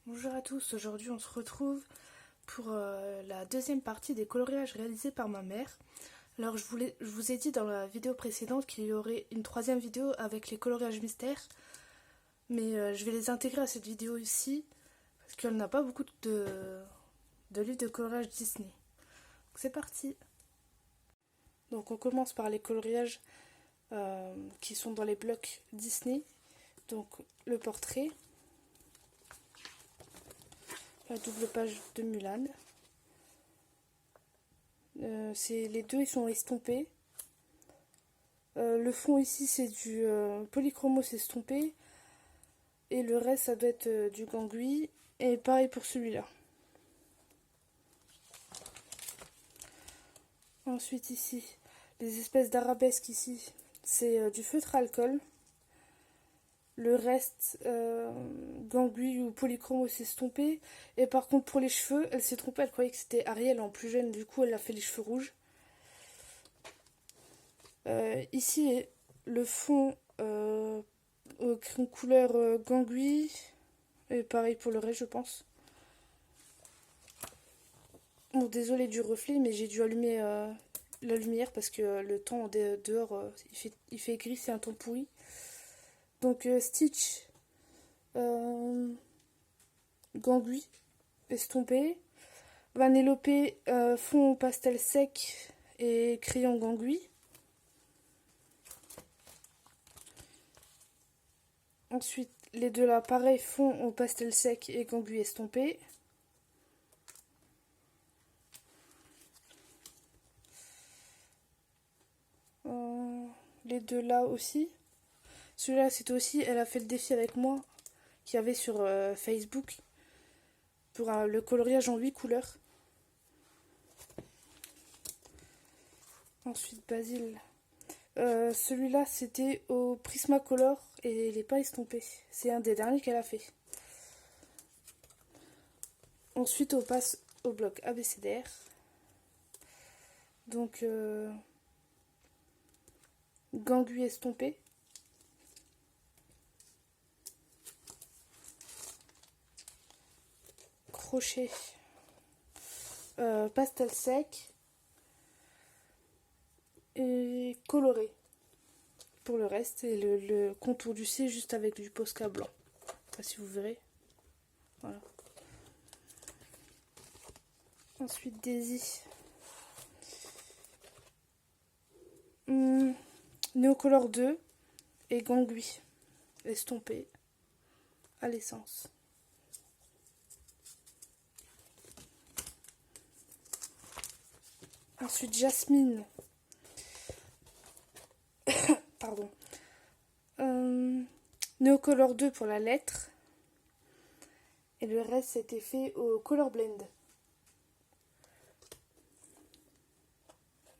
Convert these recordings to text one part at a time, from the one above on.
Bonjour à tous, aujourd'hui on se retrouve pour la deuxième partie des coloriages réalisés par ma mère. Alors je vous ai dit dans la vidéo précédente qu'il y aurait une troisième vidéo avec les coloriages mystères, mais je vais les intégrer à cette vidéo ici parce qu'elle n'a pas beaucoup de livres de coloriage Disney. Donc c'est parti. Donc on commence par les coloriages qui sont dans les blocs Disney. Donc le portrait, la double page de Mulan. Les deux ils sont estompés. Le fond ici c'est du polychromos estompé. Et le reste ça doit être du gangui. Et pareil pour celui-là. Ensuite ici, les espèces d'arabesques ici, c'est du feutre à alcool. Le reste, gangui ou polychromos estompé. Et par contre pour les cheveux, elle s'est trompée, elle croyait que c'était Ariel en plus jeune, du coup elle a fait les cheveux rouges. Ici le fond couleur gangui. Et pareil pour le reste je pense. Bon désolé du reflet mais j'ai dû allumer la lumière parce que le temps dehors il fait gris, c'est un temps pourri. Donc Stitch, gangui, estompé. Vanellope, fond pastel sec et crayon gangui. Ensuite, les deux là, pareil, fond au pastel sec et gangui estompé. Les deux là aussi. Celui-là, c'était aussi, elle a fait le défi avec moi qu'il y avait sur Facebook pour le coloriage en 8 couleurs. Ensuite, Basile. Celui-là, c'était au Prismacolor et il n'est pas estompé. C'est un des derniers qu'elle a fait. Ensuite, on passe au bloc abécédaire. Donc, gangui estompé. Crochet. Pastel sec. Et coloré. Pour le reste, et le contour du C juste avec du Posca blanc. Je sais pas si vous verrez. Voilà. Ensuite, Daisy. Néocolor 2 et gangui estompé à l'essence. Ensuite, Jasmine. Pardon. Néocolor 2 pour la lettre. Et le reste, c'était fait au Color Blend.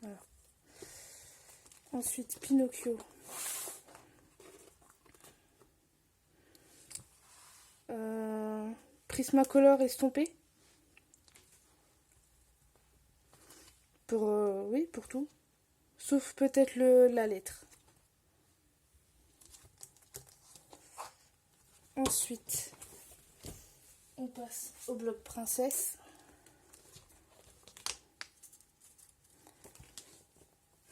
Voilà. Ensuite, Pinocchio. Prismacolor estompé. Pour, oui, pour tout. Sauf peut-être la lettre. Ensuite, on passe au bloc princesse.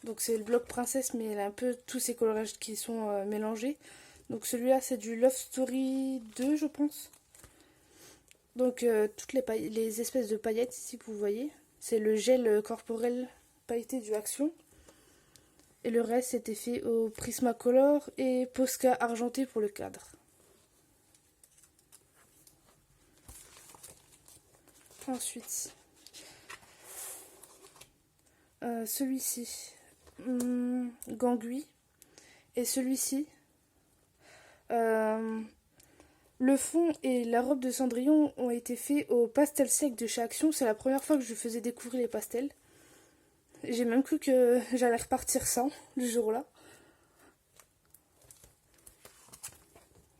Donc c'est le bloc princesse, mais il a un peu tous ces coloriages qui sont mélangés. Donc celui-là, c'est du Love Story 2, je pense. Donc toutes les espèces de paillettes ici que vous voyez, c'est le gel corporel pailleté du Action. Et le reste, c'était fait au Prismacolor et Posca argenté pour le cadre. Ensuite, celui-ci, gangui. Et celui-ci, le fond et la robe de Cendrillon ont été faits au pastel sec de chez Action. C'est la première fois que je faisais découvrir les pastels. J'ai même cru que j'allais repartir sans le jour-là.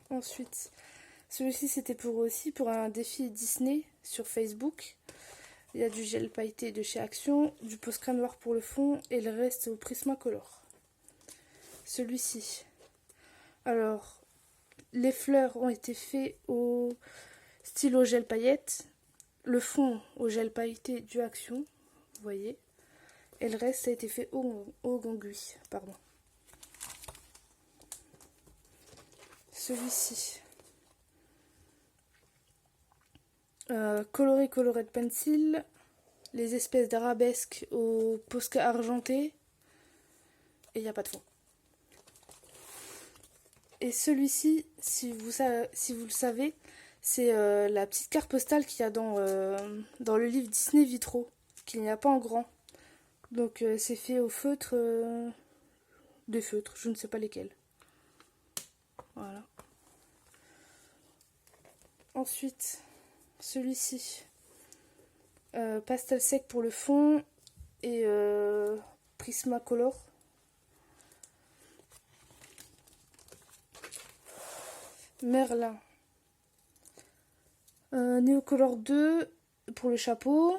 Ensuite, celui-ci c'était pour un défi Disney sur Facebook. Il y a du gel pailleté de chez Action, du Posca noir pour le fond et le reste au Prismacolor. Celui-ci. Alors, les fleurs ont été faites au stylo gel paillettes, le fond au gel pailleté du Action, vous voyez, et le reste ça a été fait au gangui, pardon. Celui-ci, coloré Colored Pencil, les espèces d'arabesques au Posca argenté, et il n'y a pas de fond. Et celui-ci, si vous le savez, c'est la petite carte postale qu'il y a dans le livre Disney Vitraux, qu'il n'y a pas en grand. Donc c'est fait au feutre, des feutres, je ne sais pas lesquels. Voilà. Ensuite, celui-ci, pastel sec pour le fond et Prismacolor. Merlin. Neocolor 2 pour le chapeau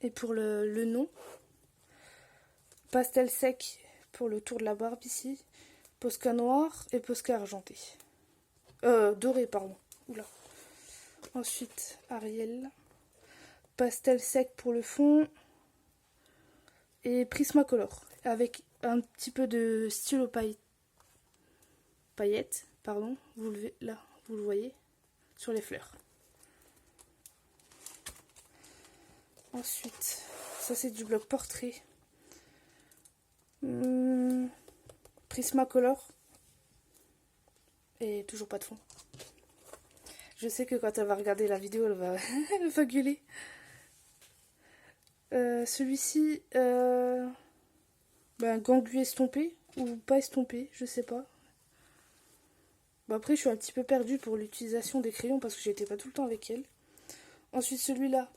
et pour le nom. Pastel sec pour le tour de la barbe ici. Posca noir et Posca argenté. Doré, pardon. Oula. Ensuite, Ariel. Pastel sec pour le fond. Et Prismacolor. Avec un petit peu de stylo paillettes. Pardon. Là, vous le voyez. Sur les fleurs. Ensuite, ça c'est du bloc portrait. Prismacolor. Et toujours pas de fond. Je sais que quand elle va regarder la vidéo, elle va gueuler. Celui-ci, gangui estompé ou pas estompé, je sais pas. Bon, après, je suis un petit peu perdue pour l'utilisation des crayons parce que j'étais pas tout le temps avec elle. Ensuite, celui-là,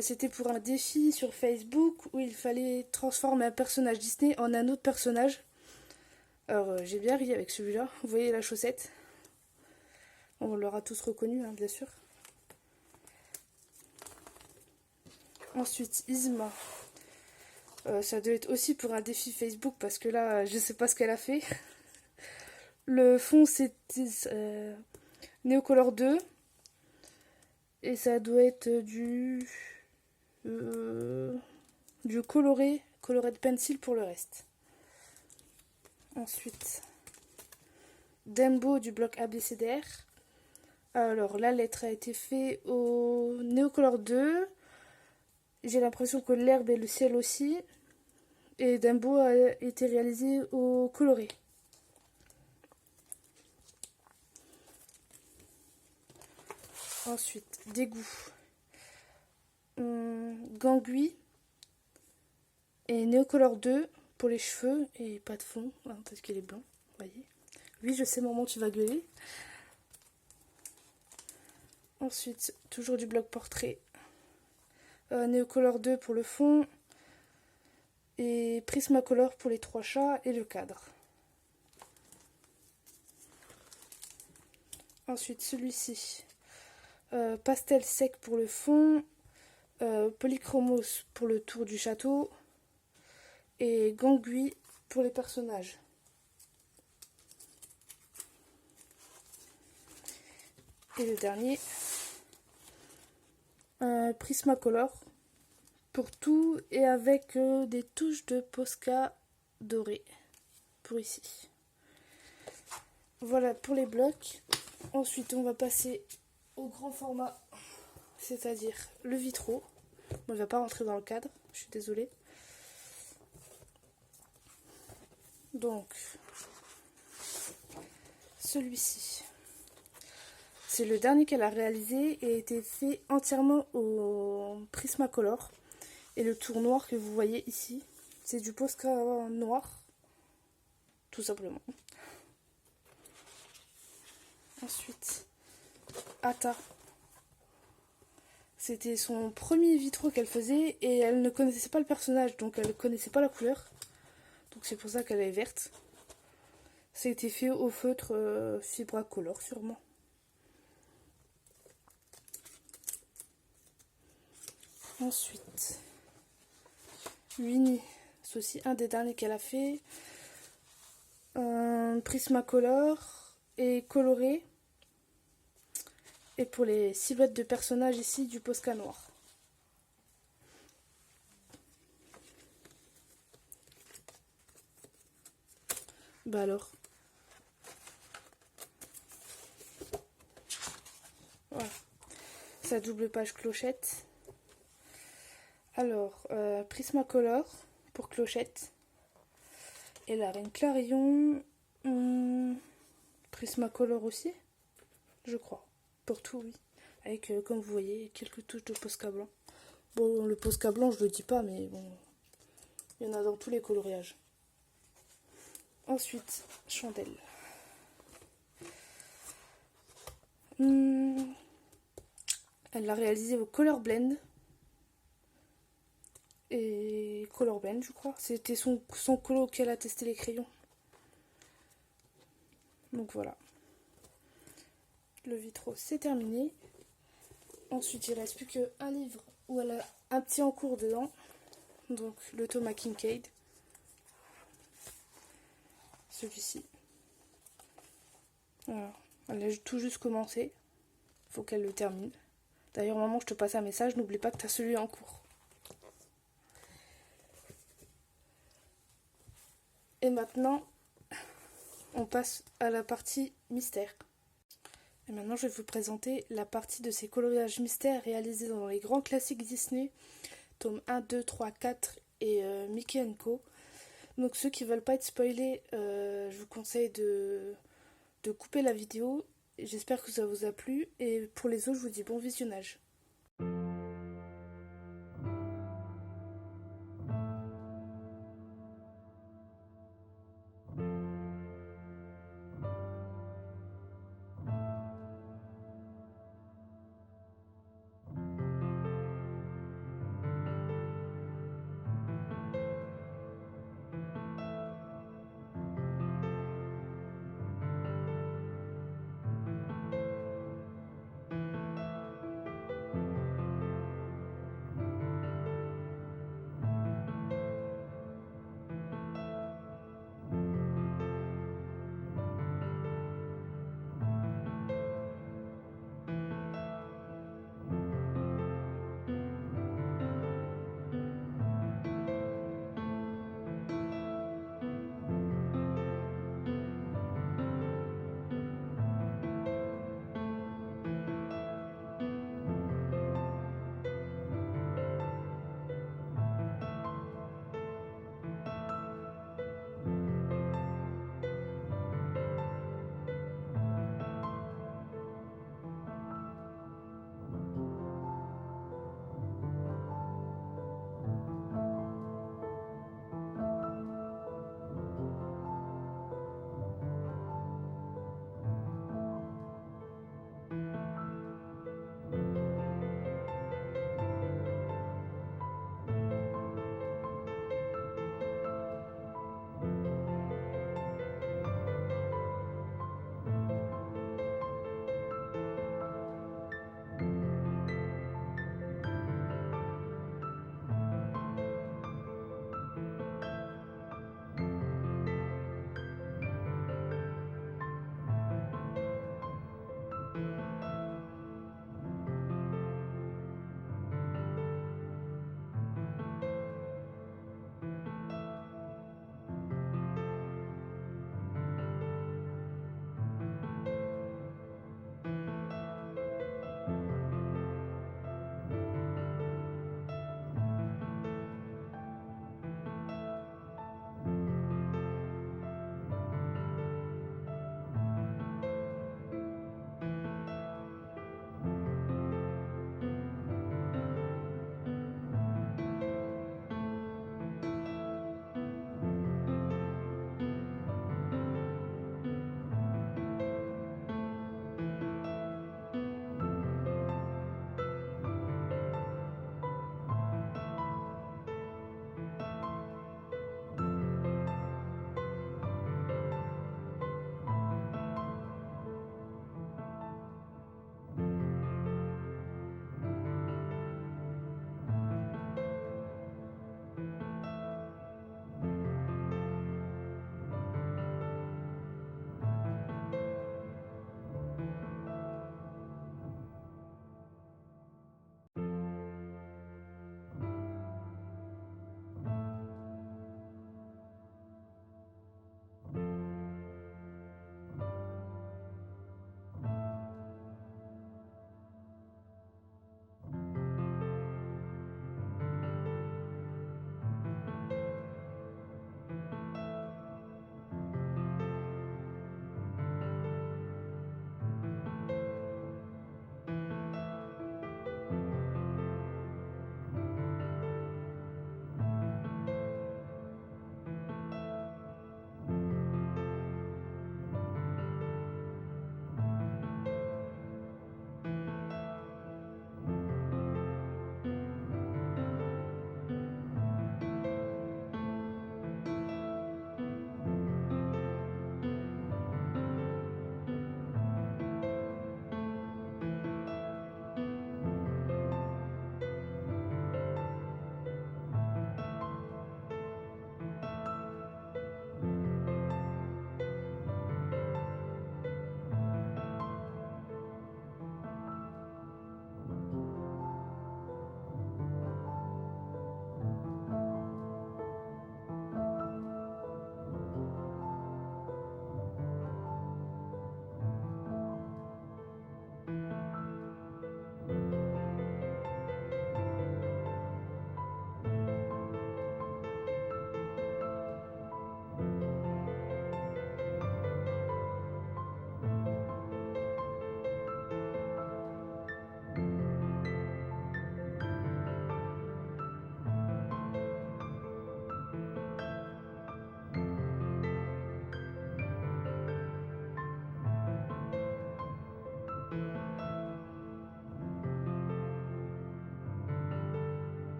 c'était pour un défi sur Facebook où il fallait transformer un personnage Disney en un autre personnage. Alors, j'ai bien ri avec celui-là. Vous voyez la chaussette? On l'aura tous reconnu, hein, bien sûr. Ensuite, Isma. Ça doit être aussi pour un défi Facebook parce que là, je sais pas ce qu'elle a fait. Le fond, c'était Neocolor 2. Et ça doit être du Colored Pencil pour le reste. Ensuite, Dembo du bloc ABCDR. Alors, la lettre a été faite au Neocolor 2. J'ai l'impression que l'herbe et le ciel aussi. Et Dembo a été réalisé au coloré. Ensuite, Dégoût. Gangui. Et Neocolor 2 pour les cheveux. Et pas de fond, parce qu'il est blanc. Voyez. Oui, je sais, maman, tu vas gueuler. Ensuite, toujours du bloc portrait. Neocolor 2 pour le fond. Et Prismacolor pour les 3 chats et le cadre. Ensuite, celui-ci. Pastel sec pour le fond. Polychromos pour le tour du château. Et Gangui pour les personnages. Et le dernier, Prismacolor pour tout et avec des touches de Posca doré pour ici. Voilà pour les blocs. Ensuite, on va passer au grand format, c'est-à-dire le vitraux. Bon, il ne va pas rentrer dans le cadre, je suis désolée. Donc, celui-ci, c'est le dernier qu'elle a réalisé et a été fait entièrement au Prismacolor. Et le tour noir que vous voyez ici, c'est du Posca noir, tout simplement. Ensuite, Ata. C'était son premier vitraux qu'elle faisait et elle ne connaissait pas le personnage, donc elle ne connaissait pas la couleur. Donc c'est pour ça qu'elle est verte. Ça a été fait au feutre Fibracolor sûrement. Ensuite, Winnie, c'est aussi un des derniers qu'elle a fait. Prismacolor et coloré. Et pour les silhouettes de personnages ici, du Posca noir. Bah alors. Voilà. Sa double page clochette. Alors, Prismacolor pour clochette. Et la Reine Clarillon. Prismacolor aussi, je crois. Pour tout, oui. Avec, comme vous voyez, quelques touches de Posca blanc. Bon, le Posca blanc, je le dis pas, mais bon. Il y en a dans tous les coloriages. Ensuite, Chandelle. Elle l'a réalisé au Color Blend. Et Color Blend, je crois. C'était son colo qu'elle a testé les crayons. Donc voilà. Le vitro, c'est terminé. Ensuite, il ne reste plus qu'un livre où elle a un petit encours dedans. Donc le Thomas Kinkade. Celui-ci. Voilà. Elle a tout juste commencé. Faut qu'elle le termine. D'ailleurs, maman, je te passe un message. N'oublie pas que tu as celui en cours. Et maintenant, on passe à la partie mystère. Et maintenant, je vais vous présenter la partie de ces coloriages mystères réalisés dans les grands classiques Disney, tomes 1, 2, 3, 4 et Mickey & Co. Donc ceux qui ne veulent pas être spoilés, je vous conseille de couper la vidéo. J'espère que ça vous a plu. Et pour les autres, je vous dis bon visionnage.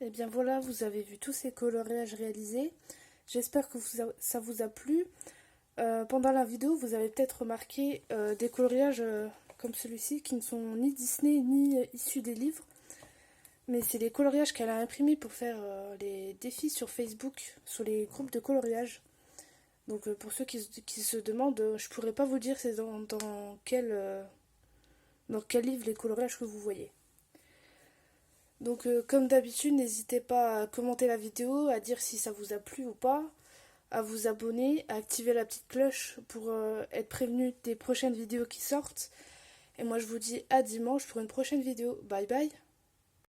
Et bien voilà, vous avez vu tous ces coloriages réalisés. J'espère que ça vous a plu. Pendant la vidéo, vous avez peut-être remarqué des coloriages comme celui-ci qui ne sont ni Disney ni issus des livres. Mais c'est les coloriages qu'elle a imprimés pour faire les défis sur Facebook, sur les groupes de coloriage. Donc pour ceux qui se demandent, je pourrais pas vous dire c'est dans quel livre les coloriages que vous voyez. Donc comme d'habitude, n'hésitez pas à commenter la vidéo, à dire si ça vous a plu ou pas, à vous abonner, à activer la petite cloche pour être prévenu des prochaines vidéos qui sortent. Et moi je vous dis à dimanche pour une prochaine vidéo. Bye bye.